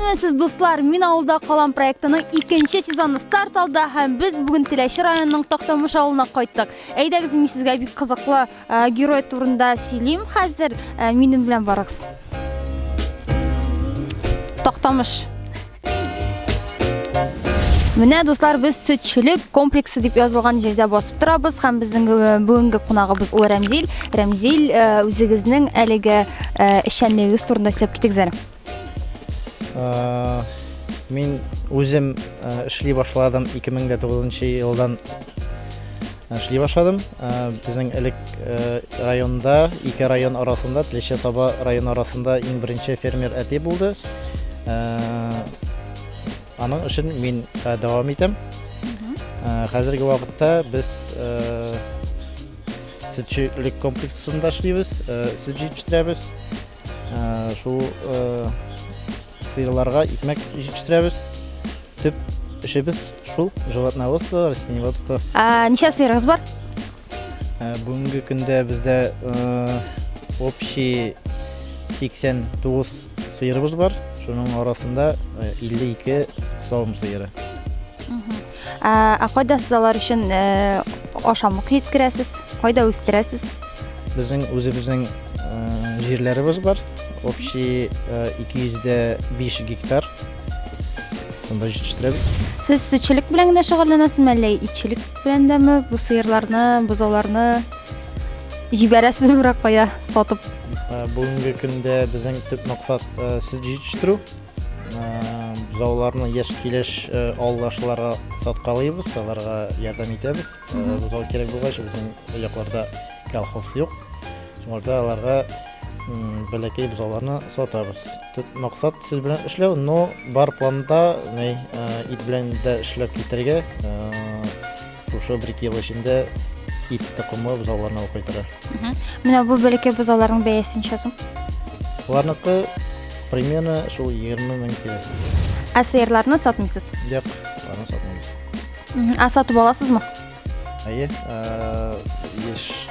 Сәлеметсез дуслар, мин авылда калам проектының 2нче сезоны старт алды һәм без бүген Теләче районының Тактамыш авылына кайттык. Әйдәгез, мин сезгә бик кызыклы герой турында сөйлим хәзер. Минем белән барыгыз. Тактамыш. Менә дуслар, без сөтчелек комплексы дип язылган җирдә басып торабыз һәм безнең бүгенге кунагыбыз ул Рәмзил. Рәмзил, үзегезнең әлеге эшчәнлегегез турында сөйләп китегез әле. Мин үзем эшли башладым 2009 елдан эшли башладым. Безнең элек районда, ике район арасында, Теләче Саба район арасында иң беренче фермер әти булды. Аның өчен мин дәвам итәм. Хәзерге вакытта без сөтчелек комплексында эшлибез, сөт җитештерәбез. Шу сыерларга икмәк җитештерәбез. Төп эшебез шул животноводство, растениеводство. Ничә сыерыгыз бар? Бүгенге көндә бездә общий 89 сыерыбыз бар. Шуның арасында 52 савым сыеры. Кайда сез алар өчен ашамлык җиткерәсез? Кайда үстерәсез? Безнең үзебезнең җирләребез бар. Общий 205 гектар. Шунда җитештерәбез. Сез сөтчелек белән генә шөгыльләнәсезме, әллә итчелек белән дәме? Бу сыерларны, бозауларны җибәрәсезме бирак кая сатып? Бүгенге көндә безнең төп максат сөт җитештерү. Бозауларны яшь килеш авылдашларга саткалыйбыз, аларга ярдәм итәбез. Бозау кирәк булгач, безнең якларда колхоз юк. Шуңарда аларга бәләкәй бозауларны сатабыз. Төп максат сөт белән эшләү, но бар планда ит белән дә эшләп китәргә. Шушы 1-2 ел эчендә ит токымы бозауларны алып кайтара. Менә бу бәләкәй бозауларның бәясе ничә сум? Аларныкы примерно шул 20 мең тирәсе. Сыерларны сатмыйсыз? Юк, аларны сатмыйбыз. Сатып аласызмы? Әйе, еш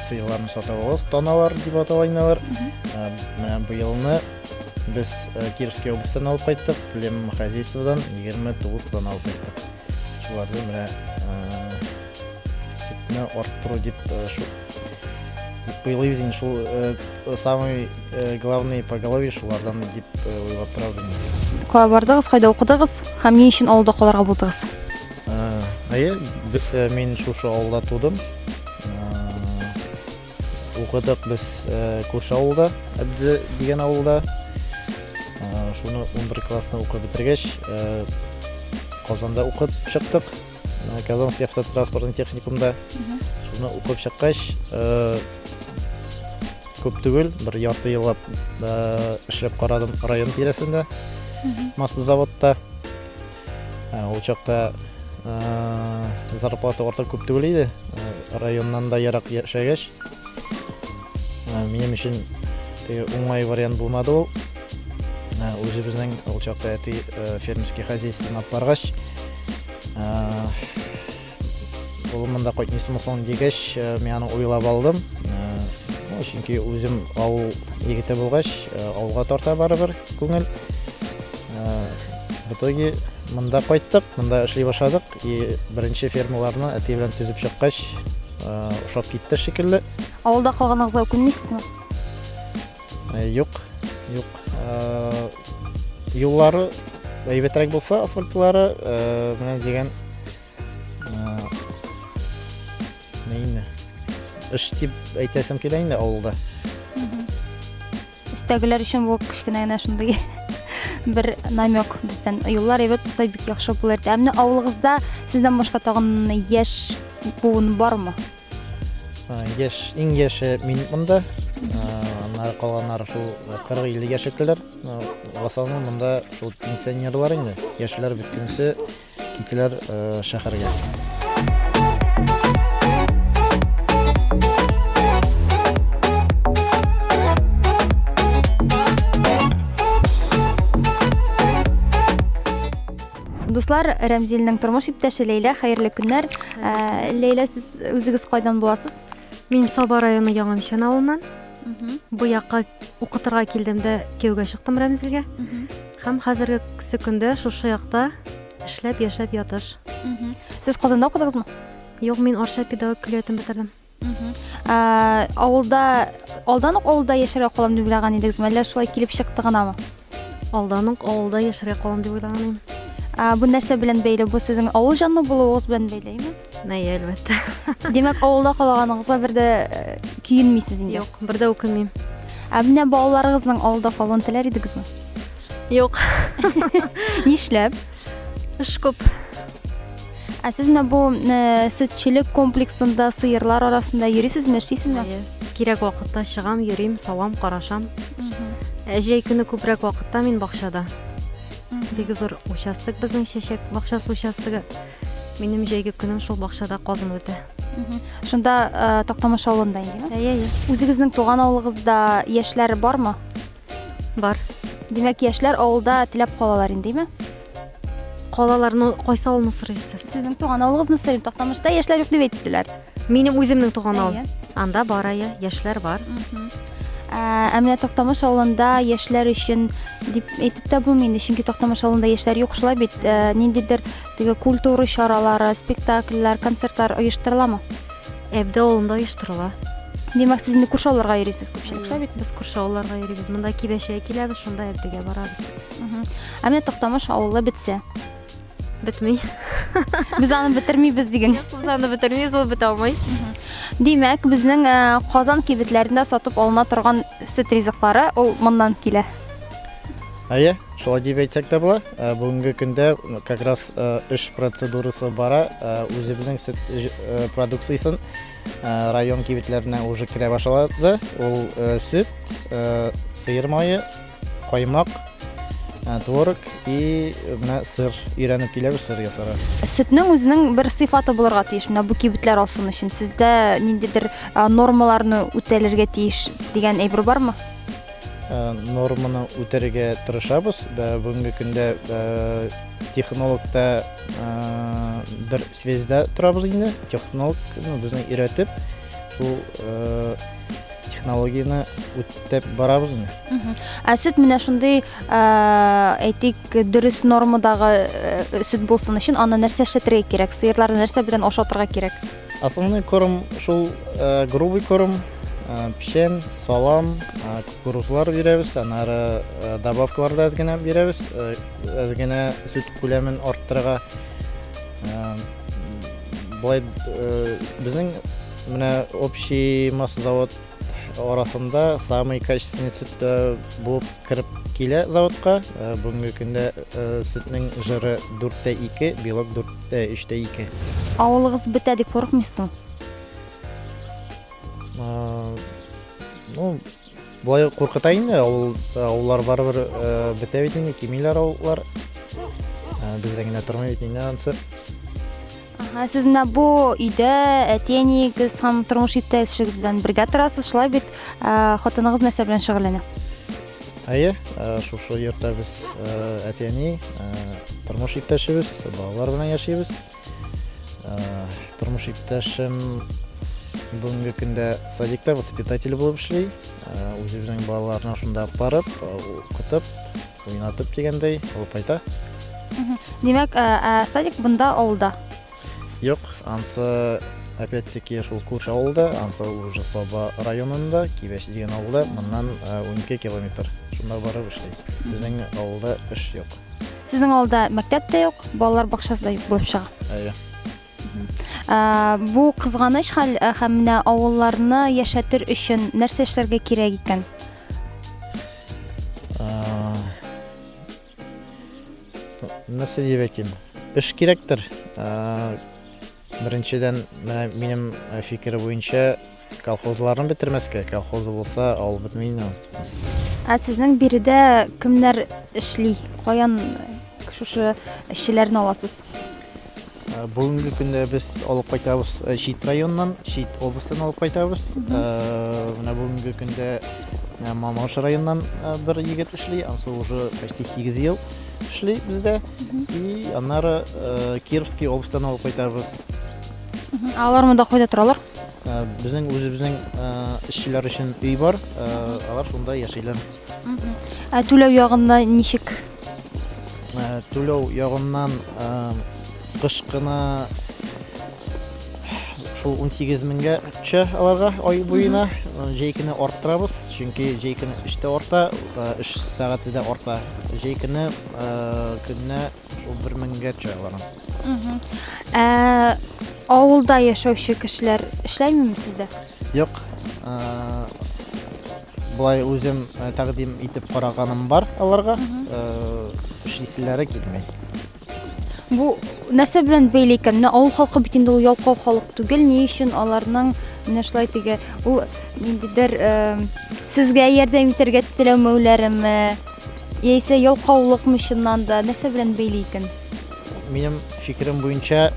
сыерларны сатып алабыз, тоналар дип аталалар. Менә бу елны без Кировский областан алып кайттык, племя хозяйстводан 29 тонна алып кайттык. Шуларны менә сөтне арттыру дип уйлыйбыз инде, шул самый главный поголовье шулардан дип уйлап торабыз. Кая бардыгыз, кайда укыдыгыз һәм ни өчен авылда калырга булдыгыз? Әйе, мин шушы авылда тудым. Укыдык без күрше авылда, Әбде дигән авылда. Шуны 11 классны укып бетергәч, Казанда укып чыктык. Казанский автотранспортный техникумда. Шуны укып чыккач, күп түгел, бер ярты еллап эшләп карадым район тирәсендә. Маслы заводта. Ул чакта зарплата орта күп түгел иде. Районнан да ярак яшәгәч, минем өчен уңай вариант булмады ул. Үзебезнең ул чакта әти фермерский хозяйствоны апаргач, ул монда кайтмыйсың соң дигәч, мин аны уйлап алдым. Чөнки үзем авыл егете булгач, авылга тарта барыбер күңел. В итоге монда кайттык, монда эшли башладык. Беренче фермаларны әти белән төзеп чыккач, ошап китте шикелле. Авылда калганыгызга үкенмисезме? Юк. Юллары әйбәтрәк булса, асфальтлары, менә дигән эш дип әйтәсем килә инде авылда. Өстәгеләр өчен бу кичкенә генә шундый бер намек бездән. Юллар әйбәт булса бик яхшы булыр. Әмма авылыгызда сездән башка тагын яшь буын бармы? Иң яше мин монда. Аннары калганнары шул 40-50 яшьләр. Асаны монда шул пенсионерлар инде. Яшьләр бөтенсе китәләр шәһәргә. Дуслар, Рәмзилнең тормыш иптәше Ләйлә, хәерле көннәр. Ләйлә, сез үзегез кайдан буласыз? Мин Саба районы Яңамишан авылыннан. Бу якка укытырга килдем дә кияүгә чыктым Рәмзилгә. Һәм хәзерге көндә шушы якта эшләп яшәп ятыш. Сез Казанда укыдыгызмы? Юк, мин Арча педагог көллиятын бетердем. Авылда алдан ук авылда яшәргә калам дип уйлаган идегезме, әллә шулай килеп чыкты гынамы? Алдан ук авылда яшәргә калам дип уйлаган идем. Бу нәрсә белән бәйле? Бу сезнең авыл җанлы булуыгыз белән бәйлеме? Нәй, әлбәттә. Димәк, авылда калганыгызга бер дә көенмисез инде. Юк, бер дә үкенмим. Менә балаларыгызның авылда калуын теләр идегезме? Юк, Нишләп? эш күп. Сез менә бу сөтчелек комплексында сыерлар арасында йөрисезме, эшлисезме? Кирәк вакытта чыгам, йөрим, савам, карашам. Җәй көне күбрәк вакытта мин бакчада. Бик зур участок безнең чәчәк бакчасы участогы. Минем җәйге көнем шул бакчада казын үтә. Шунда Тактамыш авылында индеме? Әйе, Үзегезнең туган авылыгызда яшьләр бармы? бар. Димәк, яшьләр авылда теләп калалар индеме? Калаларны кайсы авылны сорыйсыз? Сезнең туган авылыгызны сорыйм. Тактамышта яшьләр юк дип әйттеләр. Минем үземнең туган авыл. Әйе. Анда бар, яшьләр бар. Менә Тактамыш авылында яшьләр өчен дип әйтеп тә булмый инде, чөнки Тактамыш авылында яшьләр юк шулай бит. Ниндидер теге культура чаралары, спектакльләр, концертлар оештырыламы? Әбдә авылында оештырыла. Димәк, сез инде күрше авылларга йөрисез күпчелек, шулай бит? Без күрше авылларга йөрибез. Монда кибәчәгә киләбез, шунда әбдәгә барабыз. Менә Тактамыш авылы бетсә, Бетми. без аны бетермибез диген. Без аны бетермибез, ул бетә алмый. Димәк, безнең Казан кибетләрендә сатып алына торган сөт ризыклары ул моннан килә. Әйе, шулай дип әйтсәк тә була. Бүгенге көндә как раз эш процедурасы бара. Үзебезнең сөт продукциясын район кибетләренә уже керә башлады. Ул сөт, сыер майы, каймак, творог и менә сыр өйрәнеп киләбез сыр ясарга. Сөтнең үзенең бер сыйфаты булырга тиеш. Менә бу кибетләр алсын өчен сездә ниндидер нормаларны үтәлергә тиеш дигән әйбер бармы? Норманы үтәргә тырышабыз. Бүгенге көндә технологта бер связьда торабыз инде. Технолог безне өйрәтеп, шул технологияны үтеп барабыз инде. Сөт менә шундый әйтик дөрес нормадагы сөт булсын өчен аны нәрсә эшләтергә кирәк? Сыерларны нәрсә белән ашатырга кирәк? Основной корм шул грубый корм, печень, салам, кукурузлар бирәбез, аннары добавкалар да әзгенә бирәбез, әзгенә сөт күләмен арттырырга. Болай безнең менә общий массозавод арасында самый качественный сөт булып кирип килә заводка. Бүгенге көндә сөтнең жиры 4:2, белок 3:2. Авылыгыз бетә дип курыкмыйсың? Ну, болай куркыта инде, авыллар барыбер бетә бит инде, кимиләр авыллар. Бездә генә тормый бит инде ансы. Сез менә бу өйдә әтиәнигез һәм тормыш иптәшегез белән бергә торасыз, шулай бит? Хатыныгыз нәрсә белән шөгыльләнә? Әйе, шушы йортта без әтиәни, тормыш иптәшебез, балалар белән яшибез. Тормыш иптәшем бүгенге көндә садикта воспитатель булып эшли. Үзебезнең балаларны шунда барып, укытып, уйнатып дигәндәй алып кайта. Димәк, садик бунда авылда? Юк, ансы опять-таки шул күрше авылда, ансы уже Саба районында, Кибәш дигән авылда, моннан 12 километр. Шунда барып эшли. Безнең авылда эш юк. Сезнең авылда мәктәп тә юк, балалар бакчасы да юк булып чыга. Әйе. Бу кызганыч хәл һәм менә авылларны яшәтер өчен нәрсә эшләргә кирәк икән? Нәрсә дип әйтим? Эш кирәктер. Беренчедән, менә минем фикер буенча колхозларны бетермәскә. Колхозы булса, авыл бетмәй инде. Сезнең биредә кемнәр эшли? Каян шушы эшчеләрне аласыз? Бүгенге көндә без алып кайтабыз Шит районнан, Шит областан алып кайтабыз. Менә бүгенге көндә Мамаш районнан бер егет эшли, ансы уже почти 8 ел эшли бездә. И аннары Кировский областан алып кайтабыз. Алар монда кайда торалар? Безнең үзебезнең эшчеләр өчен өй бар, алар шунда яшиләр. Түләү ягында ничек? Түләү ягыннан кыш кына шул 18 меңгә төшә аларга ай буена. Җәй көне арттырабыз, чөнки җәй көне эштә арта, эш сәгате дә арта. Җәй көне көнне шул 1 меңгә төшә аларның. Авылда яшәүче кешеләр эшләймиме сездә? Юк. Булай үзем тәкъдим итеп караганым бар аларга. Эшлиселәре килмәй. Бу нәрсә белән бәйле икән? Менә авыл халкы бит инде ул ялкау халык түгел. Ни өчен аларның менә шулай теге ул ниндидер сезгә ярдәм итәргә теләмәүләреме? Яисә ялкаулыкмы чыннан да нәрсә белән бәйле икән? Минем фикерем буенча,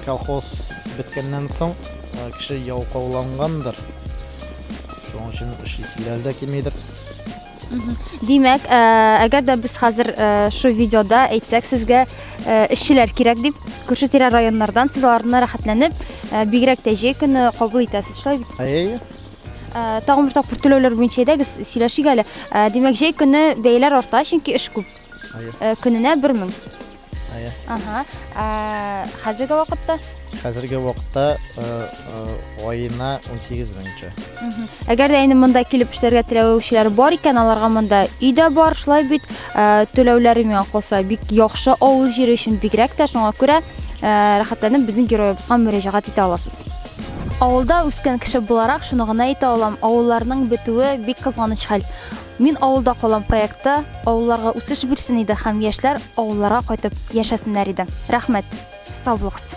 колхоз беткәннән соң кеше ялкаулангандыр. Шуның өчен эшлиселәр дә килмәйдер. Димәк, әгәр дә без хәзер шу видеода әйтсәк сезгә эшчеләр кирәк дип, күрше-тирә районнардан сез аларны рәхәтләнеп, бигрәк тә җәй көне кабул итәсез, шулай бит? Әйе. Тагын бер тапкыр түләүләр буенча әйдәгез, сөйләшик әле. Димәк, җәй көне бәяләр арта, чөнки эш күп. Әйе. Көненә 1 мең. Әйе. Хәзерге вакытта? Хәзерге вакытта аена 18 мең төшә. Әгәр дә инде монда килеп эшләргә теләүчеләр бар икән, аларга монда өйдә бар, шулай бит түләүләре миңа калса бик яхшы авыл җире өчен бигрәк тә шуңа күрә рәхәтләнеп безнең героебызга мөрәҗәгать итә аласыз. Авылда үскән кеше буларак шуны гына әйтә алам, авылларның бетүе бик кызганыч хәл. Мин авылда калам проектта авылларга үсеш бирсен иде һәм яшьләр авылларга кайтып яшәсеннәр иде. Рәхмәт. Сау булыгыз.